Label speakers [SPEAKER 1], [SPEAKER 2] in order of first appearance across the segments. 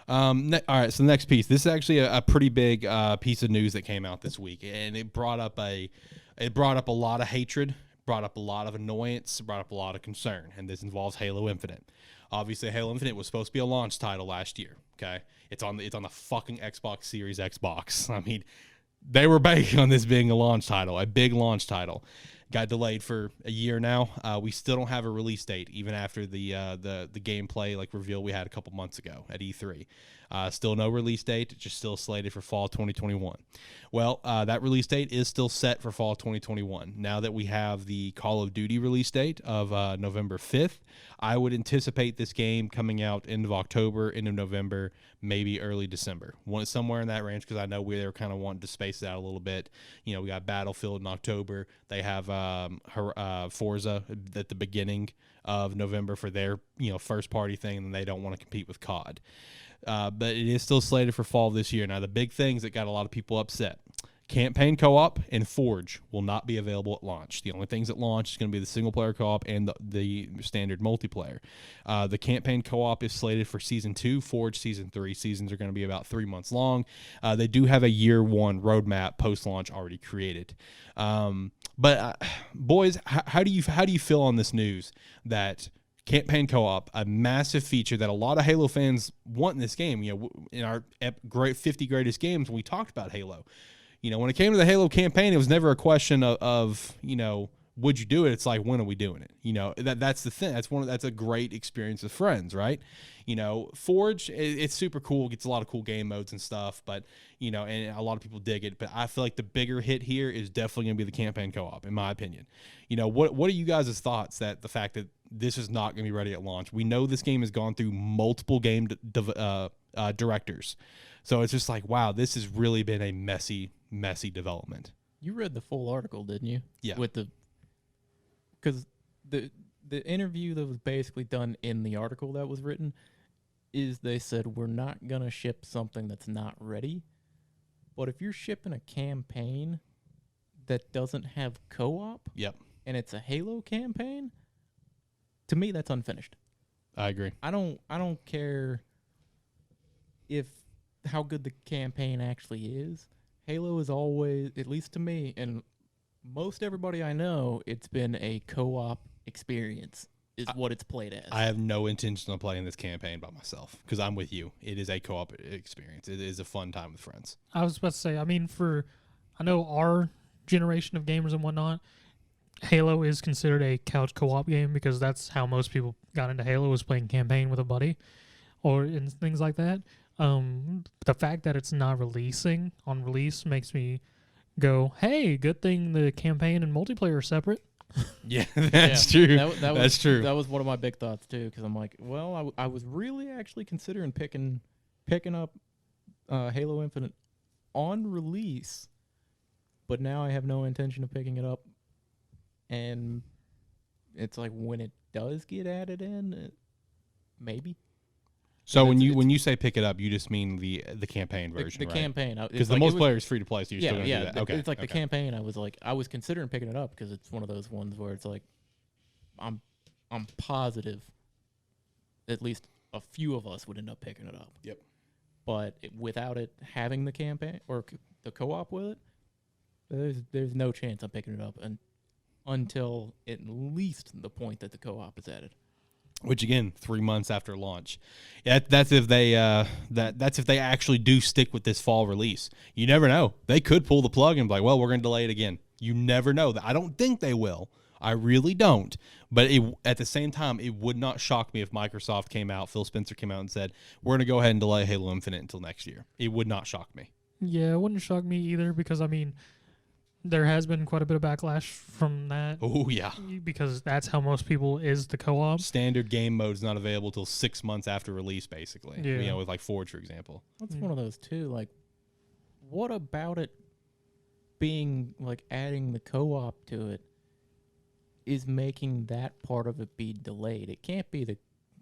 [SPEAKER 1] All right, so the next piece. This is actually a pretty big piece of news that came out this week, and it brought up a lot of hatred, brought up a lot of annoyance, brought up a lot of concern, and this involves Halo Infinite. Obviously, Halo Infinite was supposed to be a launch title last year. Okay, it's on the fucking Xbox Series Xbox. I mean, they were banking on this being a launch title, a big launch title. Got delayed for a year now. We still don't have a release date, even after the gameplay reveal we had a couple months ago at E3. Still no release date, just still slated for fall 2021. Well, that release date is still set for fall 2021. Now that we have the Call of Duty release date of November 5th, I would anticipate this game coming out end of October, end of November, maybe early December. Somewhere in that range, because I know we were kind of wanting to space it out a little bit. You know, we got Battlefield in October. They have Forza at the beginning of November for their first party thing, and they don't want to compete with COD. But it is still slated for fall this year. Now, the big things that got a lot of people upset. Campaign co-op and Forge will not be available at launch. The only things at launch is going to be the single-player co-op and the standard multiplayer. The campaign co-op is slated for Season 2, Forge Season 3. Seasons are going to be about 3 months long. They do have a Year 1 roadmap post-launch already created. But boys, how do you feel on this news that campaign co-op, a massive feature that a lot of Halo fans want in this game? In our great 50 greatest games, when we talked about Halo, when it came to the Halo campaign, it was never a question of would you do it? It's like, when are we doing it? That's the thing. That's a great experience with friends, right? Forge, it's super cool. Gets a lot of cool game modes and stuff, but and a lot of people dig it. But I feel like the bigger hit here is definitely going to be the campaign co-op, in my opinion. What are you guys' thoughts that the fact that this is not going to be ready at launch? We know this game has gone through multiple game directors, so it's just like, wow, this has really been a messy development.
[SPEAKER 2] You read the full article, didn't you?
[SPEAKER 1] Yeah.
[SPEAKER 2] Because the interview that was basically done in the article that was written is they said, we're not going to ship something that's not ready. But if you're shipping a campaign that doesn't have co-op,
[SPEAKER 1] yep,
[SPEAKER 2] and it's a Halo campaign, to me that's unfinished.
[SPEAKER 1] I agree.
[SPEAKER 2] I don't care how good the campaign actually is. Halo is always, at least to me, and most everybody I know, it's been a co-op experience, is what it's played as.
[SPEAKER 1] I have no intention of playing this campaign by myself, because I'm with you. It is a co-op experience. It is a fun time with friends.
[SPEAKER 3] I was about to say, I know our generation of gamers and whatnot, Halo is considered a couch co-op game because that's how most people got into Halo, was playing campaign with a buddy and things like that. The fact that it's not releasing on release makes me go, hey, good thing the campaign and multiplayer are separate.
[SPEAKER 1] Yeah, that's true. That's true.
[SPEAKER 2] That was one of my big thoughts too, because I'm like, well, I was really actually considering picking up Halo Infinite on release, but now I have no intention of picking it up. And it's like, when it does get added in, maybe.
[SPEAKER 1] So when you say pick it up, you just mean the campaign version,
[SPEAKER 2] the
[SPEAKER 1] right?
[SPEAKER 2] Campaign,
[SPEAKER 1] because the multiplayer is free to play, so you're still going to do that. Okay,
[SPEAKER 2] it's like the campaign. I was considering picking it up because it's one of those ones where it's like, I'm positive at least a few of us would end up picking it up.
[SPEAKER 1] Yep.
[SPEAKER 2] But without it having the campaign or the co-op with it, there's no chance I'm picking it up until at least the point that the co-op is added.
[SPEAKER 1] Which again, 3 months after launch. That's if they that's if they actually do stick with this fall release. You never know. They could pull the plug and be like, well, we're going to delay it again. You never know. I don't think they will. I really don't. But at the same time, it would not shock me if Microsoft came out, Phil Spencer came out and said, we're going to go ahead and delay Halo Infinite until next year. It would not shock me.
[SPEAKER 3] Yeah, it wouldn't shock me either because, there has been quite a bit of backlash from that.
[SPEAKER 1] Oh, yeah.
[SPEAKER 3] Because that's how most people is the co-op.
[SPEAKER 1] Standard game mode is not available till 6 months after release, basically.
[SPEAKER 3] Yeah.
[SPEAKER 1] With Forge, for example.
[SPEAKER 2] That's one of those, too. Like, what about it being, adding the co-op to it is making that part of it be delayed? It can't be the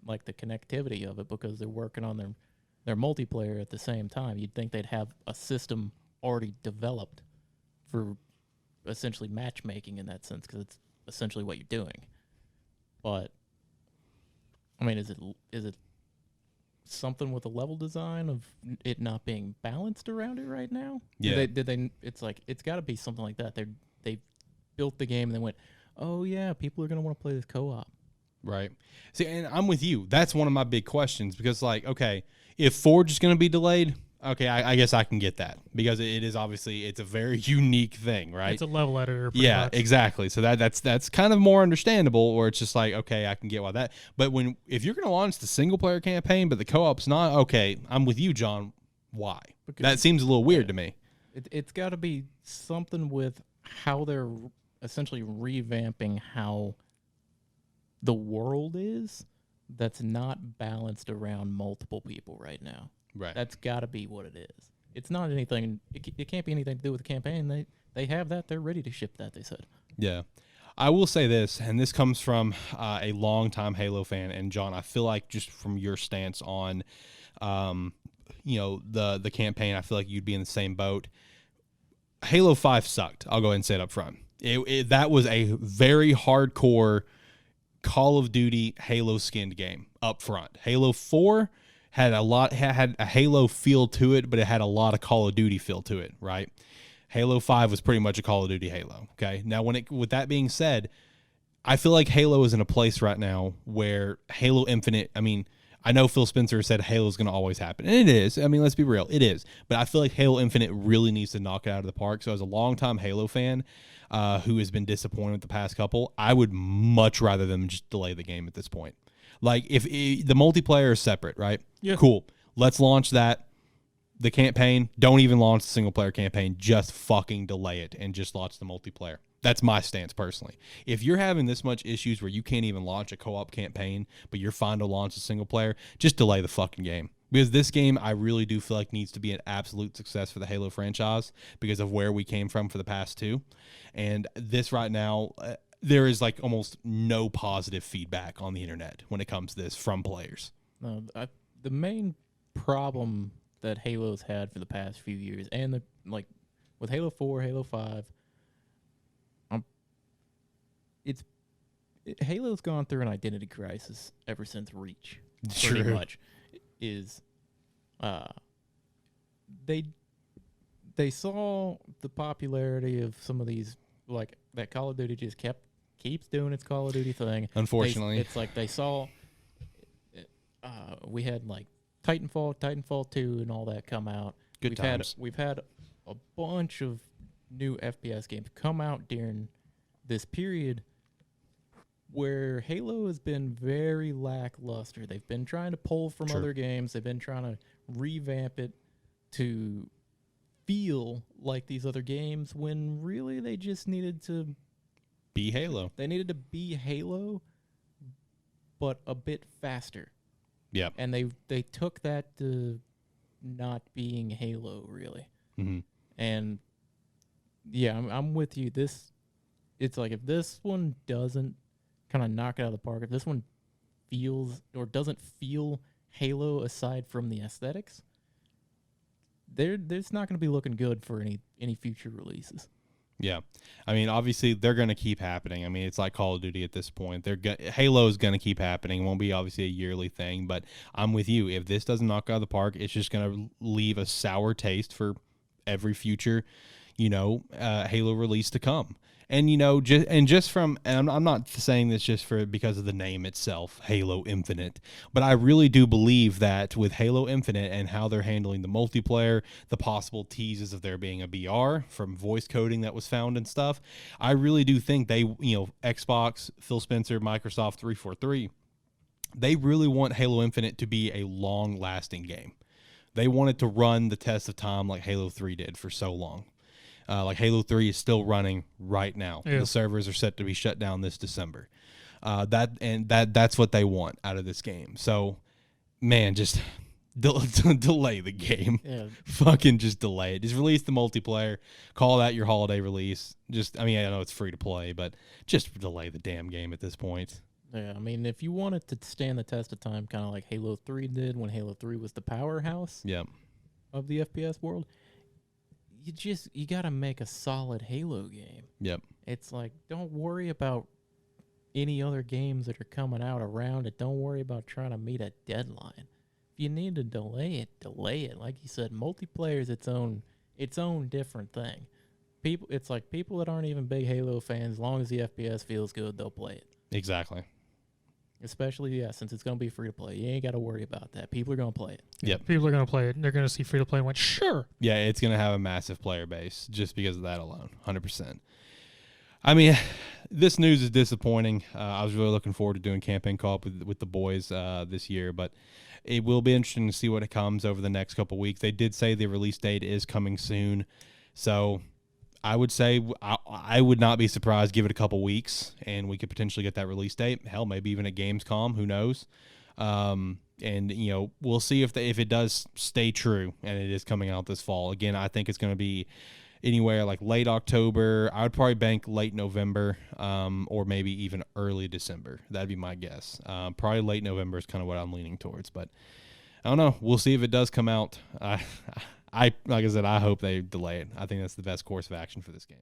[SPEAKER 2] connectivity of it because they're working on their multiplayer at the same time. You'd think they'd have a system already developed for essentially matchmaking in that sense, because it's essentially what you're doing. But is it something with the level design of it not being balanced around it right now?
[SPEAKER 1] Yeah.
[SPEAKER 2] Did they? It's like it's got to be something like that. They built the game and they went, oh yeah, people are gonna want to play this co-op.
[SPEAKER 1] Right. See, and I'm with you. That's one of my big questions because, like, okay, if Forge is going to be delayed, okay, I guess I can get that because it is obviously it's a very unique thing, right?
[SPEAKER 3] It's a level editor. Pretty
[SPEAKER 1] Yeah,
[SPEAKER 3] much.
[SPEAKER 1] exactly. So that's kind of more understandable, or it's just like, okay, I can get why that. But if you're going to launch the single player campaign, but the co-op's not, okay, I'm with you, John. Why?
[SPEAKER 2] Because
[SPEAKER 1] That seems a little weird to me.
[SPEAKER 2] It's got to be something with how they're essentially revamping how the world is that's not balanced around multiple people right now.
[SPEAKER 1] Right.
[SPEAKER 2] That's got to be what it is. It's not anything. It can't be anything to do with the campaign. They have that. They're ready to ship that. They said.
[SPEAKER 1] Yeah. I will say this, and this comes from a longtime Halo fan, and John, I feel like just from your stance on, the campaign, I feel like you'd be in the same boat. Halo 5 sucked. I'll go ahead and say it up front. That was a very hardcore Call of Duty Halo skinned game up front. Halo 4 had a Halo feel to it, but it had a lot of Call of Duty feel to it, right? Halo 5 was pretty much a Call of Duty Halo, okay? Now, with that being said, I feel like Halo is in a place right now where Halo Infinite, I mean, I know Phil Spencer said Halo is going to always happen, and it is. I mean, let's be real, it is. But I feel like Halo Infinite really needs to knock it out of the park. So as a longtime Halo fan who has been disappointed with the past couple, I would much rather them just delay the game at this point. Like, if the multiplayer is separate, right?
[SPEAKER 3] Yeah.
[SPEAKER 1] Cool. Let's launch that. The campaign, don't even launch the single-player campaign. Just fucking delay it and just launch the multiplayer. That's my stance personally. If you're having this much issues where you can't even launch a co-op campaign, but you're fine to launch a single player, just delay the fucking game. Because this game, I really do feel like needs to be an absolute success for the Halo franchise because of where we came from for the past two. And this right now, there is like almost no positive feedback on the internet when it comes to this from players.
[SPEAKER 2] No, the main problem that Halo's had for the past few years, and with Halo 4, Halo 5, Halo's gone through an identity crisis ever since Reach. Pretty much is they saw the popularity of some of these, like that Call of Duty just keeps doing its Call of Duty thing.
[SPEAKER 1] Unfortunately,
[SPEAKER 2] it's like they saw we had like Titanfall 2 and all that come out.
[SPEAKER 1] Good times.
[SPEAKER 2] We've had a bunch of new FPS games come out during this period where Halo has been very lackluster. They've been trying to pull from other games. They've been trying to revamp it to feel like these other games when really they just needed to
[SPEAKER 1] be Halo.
[SPEAKER 2] They needed to be Halo, but a bit faster.
[SPEAKER 1] Yeah.
[SPEAKER 2] And they took that to not being Halo, really.
[SPEAKER 1] Mm-hmm.
[SPEAKER 2] And yeah, I'm with you. It's like if this one doesn't kind of knock it out of the park, if this one feels or doesn't feel Halo aside from the aesthetics, there's not going to be looking good for any future releases.
[SPEAKER 1] Yeah. I mean, obviously, they're going to keep happening. I mean, it's like Call of Duty at this point. Halo is going to keep happening. It won't be obviously a yearly thing, but I'm with you. If this doesn't knock out of the park, it's just going to leave a sour taste for every future, Halo release to come. And, I'm not saying this just because of the name itself, Halo Infinite, but I really do believe that with Halo Infinite and how they're handling the multiplayer, the possible teases of there being a BR from voice coding that was found and stuff, I really do think they, Xbox, Phil Spencer, Microsoft 343, they really want Halo Infinite to be a long-lasting game. They want it to run the test of time like Halo 3 did for so long. Like Halo 3 is still running right now. Yeah. The servers are set to be shut down this December. That's what they want out of this game. So, man, just delay the game. Yeah. Fucking just delay it. Just release the multiplayer. Call that your holiday release. I know it's free to play, but just delay the damn game at this point.
[SPEAKER 2] Yeah, I mean, if you want it to stand the test of time, kind of like Halo 3 did when Halo 3 was the powerhouse of the FPS world, you got to make a solid Halo game.
[SPEAKER 1] Yep.
[SPEAKER 2] It's like, don't worry about any other games that are coming out around it. Don't worry about trying to meet a deadline. you need to delay it, delay it. Like you said, multiplayer is its own different thing. It's like people that aren't even big Halo fans, as long as the FPS feels good, they'll play it.
[SPEAKER 1] Exactly.
[SPEAKER 2] Especially, since it's going to be free to play. You ain't got to worry about that. People are going to play it.
[SPEAKER 1] Yep.
[SPEAKER 3] People are going to play it. They're going to see free to play and went, sure.
[SPEAKER 1] Yeah, it's going to have a massive player base just because of that alone, 100%. I mean, this news is disappointing. I was really looking forward to doing campaign co-op with the boys this year, but it will be interesting to see what it comes over the next couple weeks. They did say the release date is coming soon, so I would say I would not be surprised. Give it a couple weeks, and we could potentially get that release date. Hell, maybe even at Gamescom. Who knows? And we'll see if it does stay true, and it is coming out this fall. Again, I think it's going to be anywhere like late October. I would probably bank late November, or maybe even early December. That'd be my guess. Probably late November is kind of what I'm leaning towards, but I don't know. We'll see if it does come out. Like I said, I hope they delay it. I think that's the best course of action for this game.